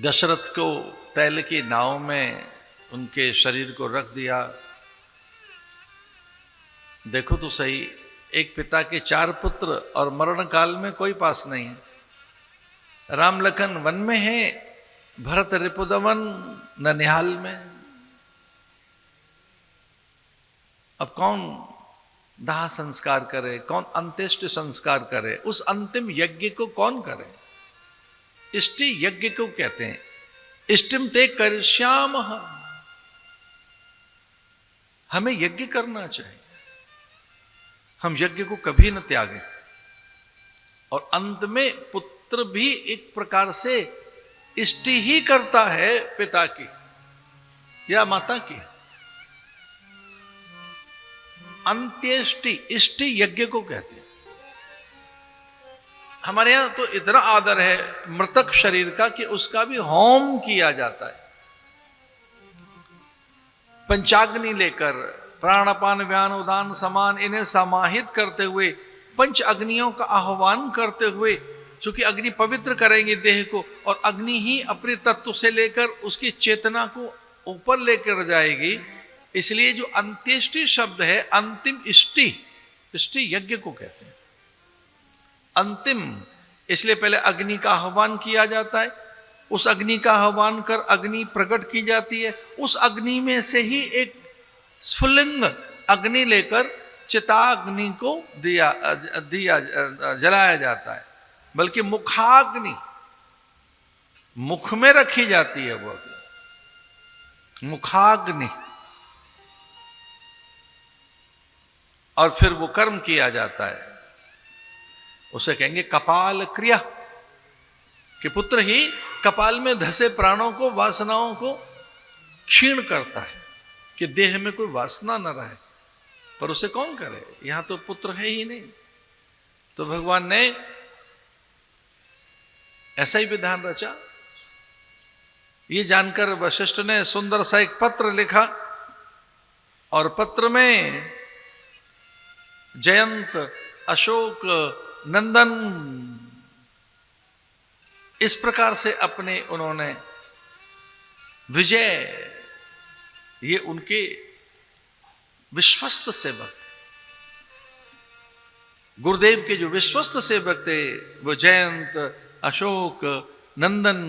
दशरथ को तैल की नाव में उनके शरीर को रख दिया। देखो तो सही, एक पिता के 4 पुत्र और मरण काल में कोई पास नहीं है। राम लखन वन में है, भरत रिपुदमन ननिहाल में। अब कौन दाह संस्कार करे, कौन अंत्येष्टि संस्कार करे? उस अंतिम यज्ञ को कौन करे? इष्टि यज्ञ को कहते हैं। इष्टिम ते करिष्याम, हमें यज्ञ करना चाहिए, हम यज्ञ को कभी न त्यागें। और अंत में पुत्र भी एक प्रकार से इष्टि ही करता है पिता की या माता की। अंत्येष्टि इष्टि यज्ञ को कहते हैं। हमारे यहां तो इतना आदर है मृतक शरीर का कि उसका भी होम किया जाता है। पंचाग्नि लेकर प्राणापान व्यान उदान समान इन्हें समाहित करते हुए, पंच अग्नियों का आह्वान करते हुए, चूंकि अग्नि पवित्र करेंगे देह को और अग्नि ही अपने तत्व से लेकर उसकी चेतना को ऊपर लेकर जाएगी, इसलिए जो अंत्येष्टि शब्द है, अंतिम इष्टि, इष्टि यज्ञ को कहते हैं। अंतिम, इसलिए पहले अग्नि का आह्वान किया जाता है, उस अग्नि का आह्वान कर अग्नि प्रकट की जाती है, उस अग्नि में से ही एक स्फुलिंग अग्नि लेकर चिताग्नि को दिया जलाया जाता है। बल्कि मुखाग्नि, मुख में रखी जाती है वो मुखाग्नि, और फिर वो कर्म किया जाता है, उसे कहेंगे कपाल क्रिया। कि पुत्र ही कपाल में धसे प्राणों को, वासनाओं को क्षीण करता है कि देह में कोई वासना न रहे। पर उसे कौन करे? यहां तो पुत्र है ही नहीं, तो भगवान ने ऐसा ही विधान रचा। ये जानकर वशिष्ठ ने सुंदर सा एक पत्र लिखा, और पत्र में जयंत, अशोक, नंदन, इस प्रकार से अपने उन्होंने विजय, ये उनके विश्वस्त सेवक, गुरुदेव के जो विश्वस्त सेवक थे, वो जयंत, अशोक, नंदन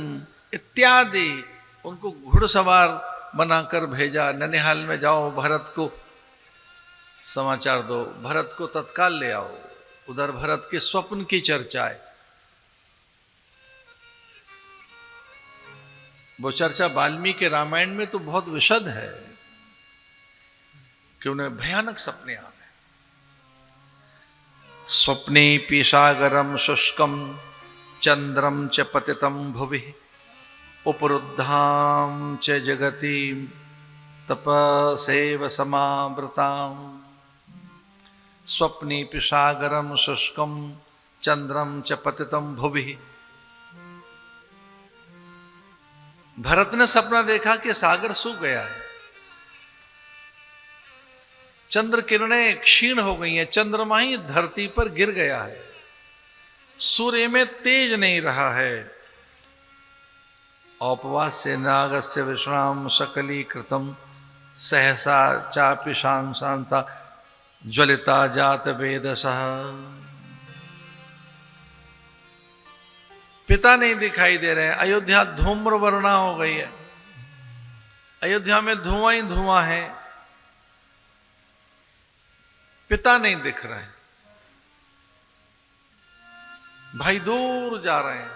इत्यादि, उनको घुड़सवार बनाकर भेजा। ननिहाल में जाओ, भरत को समाचार दो, भरत को तत्काल ले आओ। उधर भरत के स्वप्न की चर्चा है। वो चर्चा वाल्मीकि रामायण में तो बहुत विशद है कि उन्हें भयानक सपने आ रहे। स्वप्ने पिशागरम शुष्कम चंद्रम च पतितम भुवि उपरुद्धाम च जगति तपसेव समावृताम। स्वप्ने पिशागरम शुष्कम चंद्रम च पतितम भुवि। भरत ने सपना देखा कि सागर सूख गया है, चंद्र किरणें क्षीण हो गई हैं, चंद्रमा ही धरती पर गिर गया है, सूर्य में तेज नहीं रहा है। औपवास्य नागस्य विश्राम शकली कृतम सहसा चापि शांता ज्वलिता जात वेदसः। पिता नहीं दिखाई दे रहे हैं, अयोध्या धूम्र वर्णा हो गई है, अयोध्या में धुआं ही धुआं है, पिता नहीं दिख रहे हैं। भाई दूर जा रहे हैं,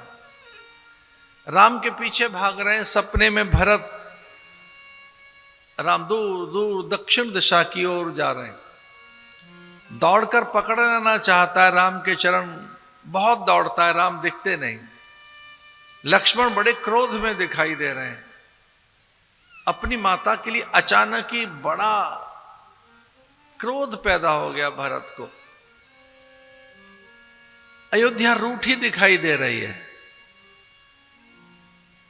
राम के पीछे भाग रहे हैं। सपने में भरत, राम दूर दूर दक्षिण दिशा की ओर जा रहे हैं। दौड़कर पकड़ना चाहता है राम के चरण, बहुत दौड़ता है, राम दिखते नहीं। लक्ष्मण बड़े क्रोध में दिखाई दे रहे हैं। अपनी माता के लिए अचानक ही बड़ा क्रोध पैदा हो गया भरत को। अयोध्या रूठी दिखाई दे रही है।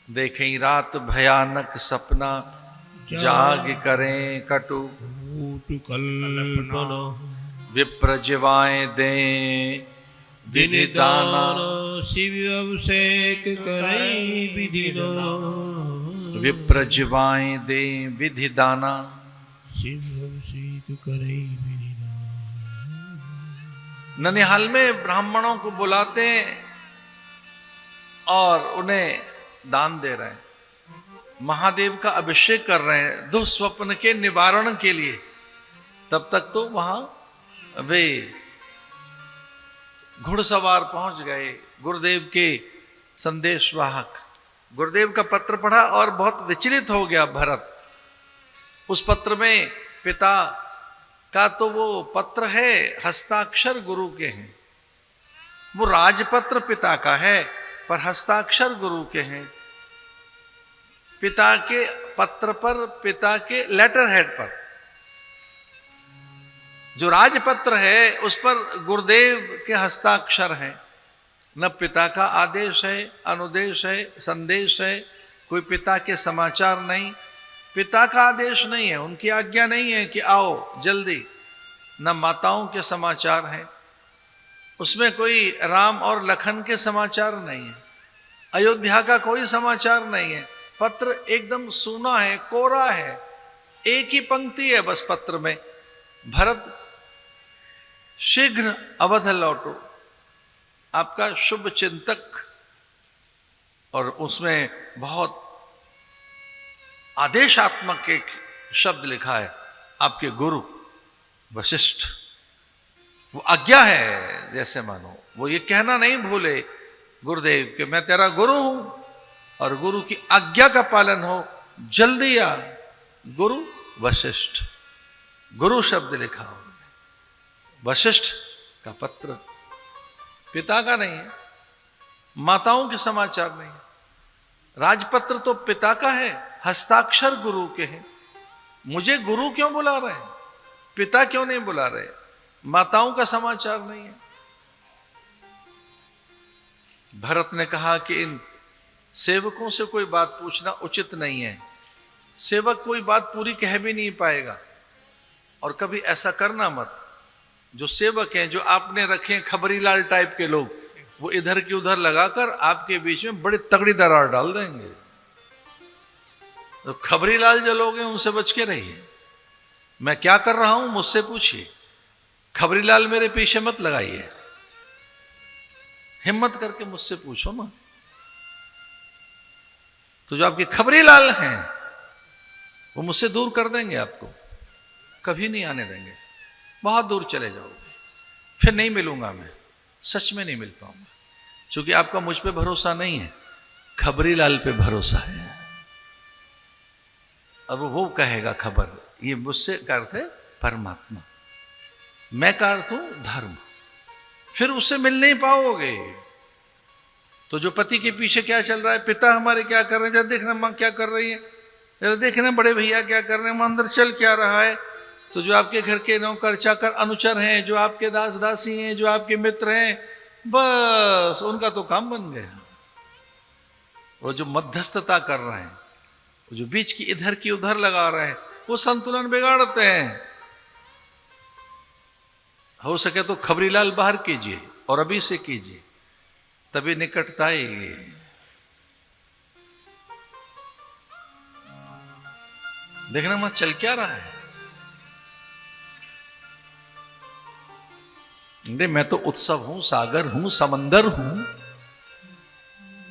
देखें रात भयानक सपना, जाग करें कटु कल्पना। विप्र जिवाएं दें विधि दाना शिव अभिषेक करई विधि दाना विप्र जिवाएं दे विधि दाना शिव अभिषेक करई विधि ननिहाल में ब्राह्मणों को बुलाते और उन्हें दान दे रहे हैं, महादेव का अभिषेक कर रहे हैं दुःस्वप्न के निवारण के लिए। तब तक तो वहां वे घुड़सवार पहुंच गए, गुरुदेव के संदेशवाहक। गुरुदेव का पत्र पढ़ा और बहुत विचलित हो गया भरत। उस पत्र में पिता का तो वो पत्र है, हस्ताक्षर गुरु के हैं, वो राजपत्र पिता का है पर हस्ताक्षर गुरु के हैं। पिता के पत्र पर, पिता के लेटर हेड पर जो राजपत्र है उस पर गुरुदेव के हस्ताक्षर हैं। न पिता का आदेश है, अनुदेश है, संदेश है, कोई पिता के समाचार नहीं, पिता का आदेश नहीं है, उनकी आज्ञा नहीं है कि आओ जल्दी। न माताओं के समाचार हैं, उसमें कोई राम और लखन के समाचार नहीं है, अयोध्या का कोई समाचार नहीं है। पत्र एकदम सूना है, कोरा है, एक ही पंक्ति है बस पत्र में, भरत शीघ्र अवध लौटो, आपका शुभ चिंतक। और उसमें बहुत आदेशात्मक एक शब्द लिखा है, आपके गुरु वशिष्ठ। वो आज्ञा है, जैसे मानो वो ये कहना नहीं भूले गुरुदेव कि मैं तेरा गुरु हूं और गुरु की आज्ञा का पालन हो, जल्दी आ। गुरु वशिष्ठ, गुरु शब्द लिखा हो, वशिष्ठ का पत्र, पिता का नहीं है, माताओं के समाचार नहीं है। राजपत्र तो पिता का है, हस्ताक्षर गुरु के हैं। मुझे गुरु क्यों बुला रहे हैं, पिता क्यों नहीं बुला रहे, माताओं का समाचार नहीं है। भरत ने कहा कि इन सेवकों से कोई बात पूछना उचित नहीं है, सेवक कोई बात पूरी कह भी नहीं पाएगा। और कभी ऐसा करना मत, जो सेवक हैं, जो आपने रखे खबरीलाल टाइप के लोग, वो इधर की उधर लगाकर आपके बीच में बड़ी तगड़ी दरार डाल देंगे। तो खबरीलाल जो लोग हैं उनसे बच के रहिए। मैं क्या कर रहा हूं मुझसे पूछिए, खबरीलाल मेरे पीछे मत लगाइए, हिम्मत करके मुझसे पूछो ना। तो जो आपके खबरीलाल हैं वो मुझसे दूर कर देंगे, आपको कभी नहीं आने देंगे, बहुत दूर चले जाओगे, फिर नहीं मिलूंगा मैं, सच में नहीं मिल पाऊंगा, क्योंकि आपका मुझ पे भरोसा नहीं है, खबरीलाल पे भरोसा है। अब वो कहेगा खबर, ये मुझसे का अर्थ है परमात्मा, मैं का अर्थ हूं धर्म, फिर उससे मिल नहीं पाओगे। तो जो पति के पीछे क्या चल रहा है, पिता हमारे क्या कर रहे हैं, जरा देखना माँ क्या कर रही है, जरा देखना बड़े भैया क्या कर रहे हैं, वहां अंदर चल क्या रहा है। तो जो आपके घर के नौकर चाकर अनुचर हैं, जो आपके दास दासी हैं, जो आपके मित्र हैं, बस उनका तो काम बन गया। वो जो मध्यस्थता कर रहे हैं, वो जो बीच की इधर की उधर लगा रहे हैं, वो संतुलन बिगाड़ते हैं। हो सके तो खबरीलाल बाहर कीजिए और अभी से कीजिए, तभी निकटता आएगी। देखना वहां चल क्या रहा है। मैं तो उत्सव हूं, सागर हूं, समंदर हूं,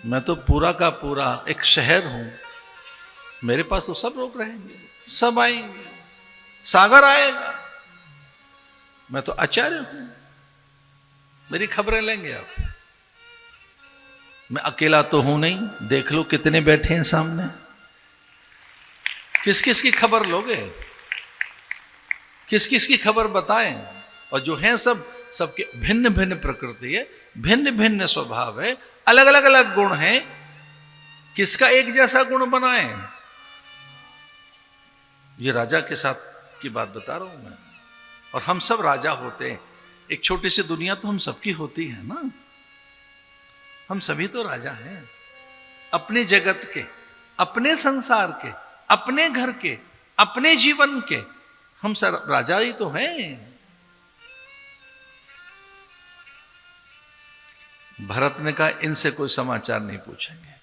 मैं तो पूरा का पूरा एक शहर हूं, मेरे पास तो सब लोग रहेंगे, सब आएंगे, सागर आएगा, मैं तो आचार्य हूं, मेरी खबरें लेंगे आप। मैं अकेला तो हूं नहीं, देख लो कितने बैठे हैं सामने, किस किस की खबर लोगे, किस किस की खबर बताएं। और जो हैं सब, सबके भिन्न भिन्न प्रकृति है, भिन्न भिन्न स्वभाव है, अलग अलग अलग गुण हैं, किसका एक जैसा गुण बनाएं। ये राजा के साथ की बात बता रहा हूं मैं, और हम सब राजा होते हैं। एक छोटी सी दुनिया तो हम सबकी होती है ना, हम सभी तो राजा हैं, अपने जगत के, अपने संसार के, अपने घर के, अपने जीवन के, हम सब राजा ही तो हैं। भरत ने कहा इनसे कोई समाचार नहीं पूछेंगे।